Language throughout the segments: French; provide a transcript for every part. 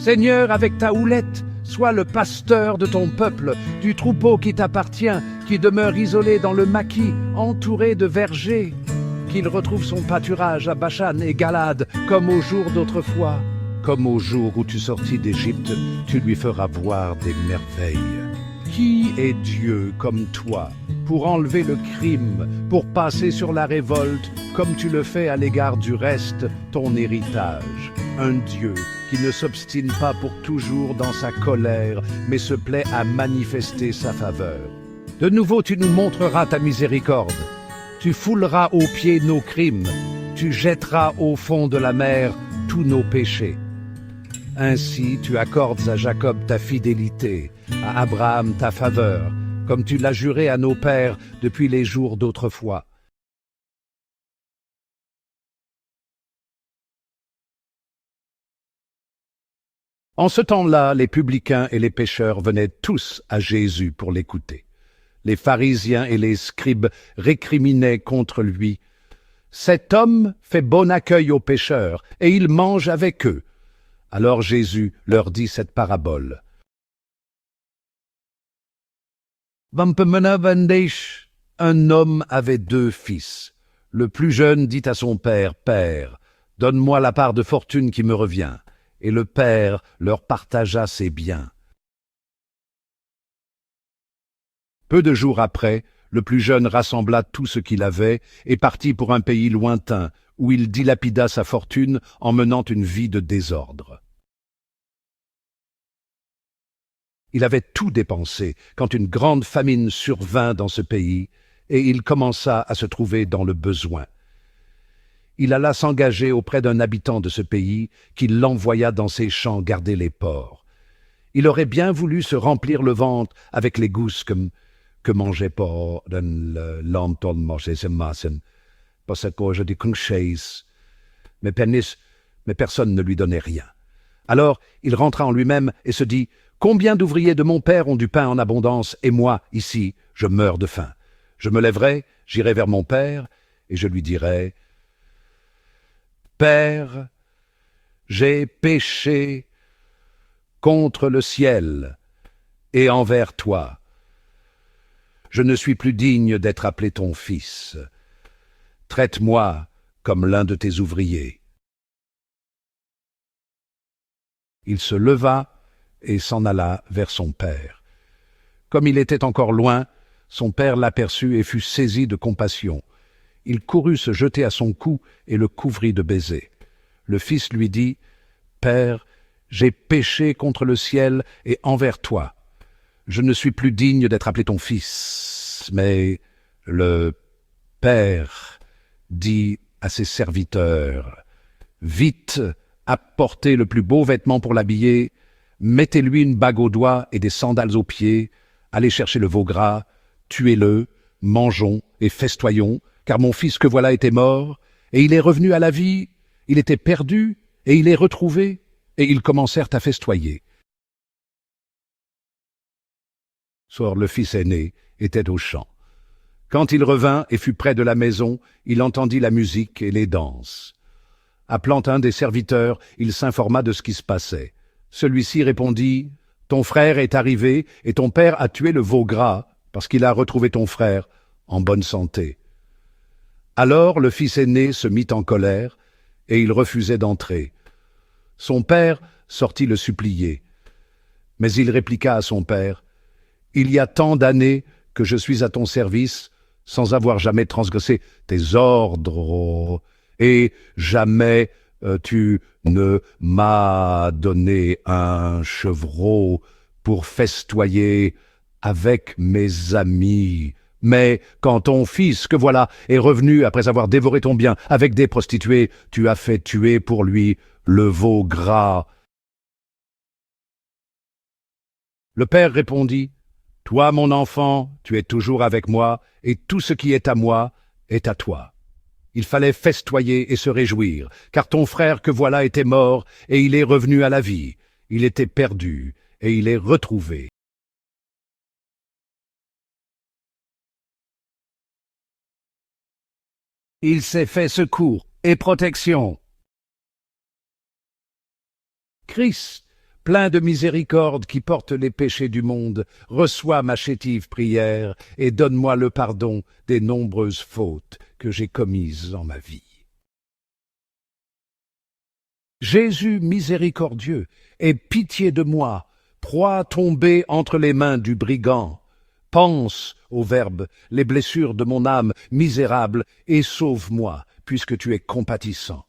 Seigneur, avec ta houlette, sois le pasteur de ton peuple, du troupeau qui t'appartient, qui demeure isolé dans le maquis, entouré de vergers. Qu'il retrouve son pâturage à Bachan et Galade, comme au jour d'autrefois. Comme au jour où tu sortis d'Égypte, tu lui feras voir des merveilles. Qui est Dieu comme toi, pour enlever le crime, pour passer sur la révolte, comme tu le fais à l'égard du reste, ton héritage? Un Dieu qui ne s'obstine pas pour toujours dans sa colère, mais se plaît à manifester sa faveur. De nouveau tu nous montreras ta miséricorde. Tu fouleras aux pieds nos crimes, tu jetteras au fond de la mer tous nos péchés. Ainsi tu accordes à Jacob ta fidélité, à Abraham ta faveur, comme tu l'as juré à nos pères depuis les jours d'autrefois. En ce temps-là, les publicains et les pécheurs venaient tous à Jésus pour l'écouter. Les pharisiens et les scribes récriminaient contre lui. « Cet homme fait bon accueil aux pécheurs, et il mange avec eux. » Alors Jésus leur dit cette parabole. Un homme avait 2 fils. Le plus jeune dit à son père, « Père, donne-moi la part de fortune qui me revient. » Et le père leur partagea ses biens. Peu de jours après, le plus jeune rassembla tout ce qu'il avait et partit pour un pays lointain, où il dilapida sa fortune en menant une vie de désordre. Il avait tout dépensé quand une grande famine survint dans ce pays, et il commença à se trouver dans le besoin. Il alla s'engager auprès d'un habitant de ce pays, qui l'envoya dans ses champs garder les porcs. Il aurait bien voulu se remplir le ventre avec les gousses que mangeait pas l'anton manger ses massen, parce que je dis qu'une chaise, mais personne ne lui donnait rien. Alors il rentra en lui-même et se dit, « Combien d'ouvriers de mon père ont du pain en abondance, et moi, ici, je meurs de faim. Je me lèverai, j'irai vers mon père, et je lui dirai, « Père, j'ai péché contre le ciel et envers toi. Je ne suis plus digne d'être appelé ton fils. Traite-moi comme l'un de tes ouvriers. » Il se leva et s'en alla vers son père. Comme il était encore loin, son père l'aperçut et fut saisi de compassion. Il courut se jeter à son cou et le couvrit de baisers. Le fils lui dit, « Père, j'ai péché contre le ciel et envers toi. Je ne suis plus digne d'être appelé ton fils. » Mais le père dit à ses serviteurs, « Vite, apportez le plus beau vêtement pour l'habiller, mettez-lui une bague au doigt et des sandales aux pieds, allez chercher le veau gras, tuez-le, mangeons et festoyons, car mon fils que voilà était mort, et il est revenu à la vie, il était perdu, et il est retrouvé. » Et ils commencèrent à festoyer. Or le fils aîné était au champ. Quand il revint et fut près de la maison, il entendit la musique et les danses. Appelant un des serviteurs, il s'informa de ce qui se passait. Celui-ci répondit, « Ton frère est arrivé et ton père a tué le veau gras parce qu'il a retrouvé ton frère en bonne santé. » Alors le fils aîné se mit en colère et il refusait d'entrer. Son père sortit le supplier. Mais il répliqua à son père, « Il y a tant d'années que je suis à ton service sans avoir jamais transgressé tes ordres, et jamais tu ne m'as donné un chevreau pour festoyer avec mes amis. Mais quand ton fils, que voilà, est revenu après avoir dévoré ton bien avec des prostituées, tu as fait tuer pour lui le veau gras. » Le père répondit, « Toi, mon enfant, tu es toujours avec moi, et tout ce qui est à moi est à toi. » Il fallait festoyer et se réjouir, car ton frère que voilà était mort, et il est revenu à la vie. Il était perdu, et il est retrouvé. Il s'est fait secours et protection. Christ, plein de miséricorde qui porte les péchés du monde, reçois ma chétive prière et donne-moi le pardon des nombreuses fautes que j'ai commises en ma vie. Jésus miséricordieux, aie pitié de moi, proie tombée entre les mains du brigand. Pense, ô Verbe, les blessures de mon âme misérable, et sauve-moi, puisque tu es compatissant.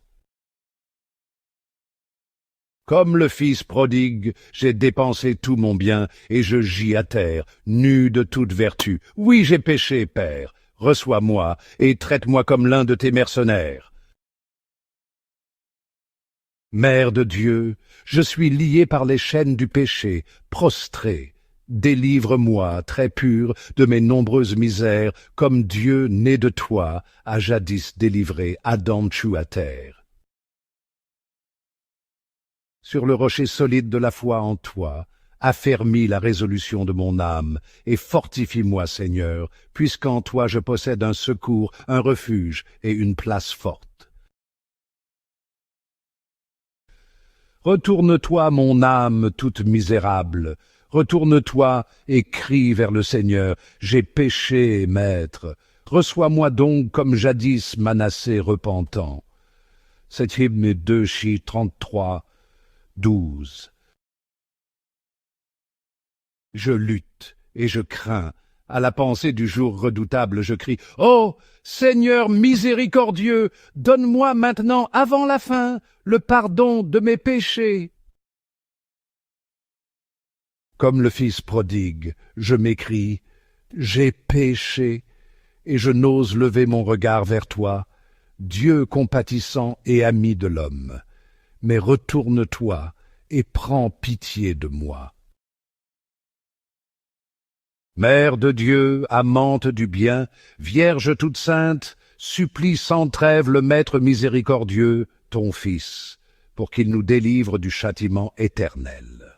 Comme le fils prodigue, j'ai dépensé tout mon bien, et je gis à terre, nu de toute vertu. Oui, j'ai péché, Père, reçois-moi, et traite-moi comme l'un de tes mercenaires. Mère de Dieu, je suis lié par les chaînes du péché, prostré. Délivre-moi, très pur, de mes nombreuses misères, comme Dieu, né de toi, a jadis délivré Adam Tchou à terre. Sur le rocher solide de la foi en toi, affermis la résolution de mon âme, et fortifie-moi, Seigneur, puisqu'en toi je possède un secours, un refuge et une place forte. Retourne-toi, mon âme toute misérable, retourne-toi et crie vers le Seigneur, j'ai péché, Maître, reçois-moi donc comme jadis Manassé repentant. Cet hymne 2 Chi 33, 12. Je lutte et je crains. À la pensée du jour redoutable, je crie « Ô Seigneur miséricordieux, donne-moi maintenant, avant la fin, le pardon de mes péchés. » Comme le fils prodigue, je m'écrie « J'ai péché » et je n'ose lever mon regard vers toi, Dieu compatissant et ami de l'homme. Mais retourne-toi et prends pitié de moi. Mère de Dieu, amante du bien, Vierge toute sainte, supplie sans trêve le Maître miséricordieux, ton Fils, pour qu'il nous délivre du châtiment éternel.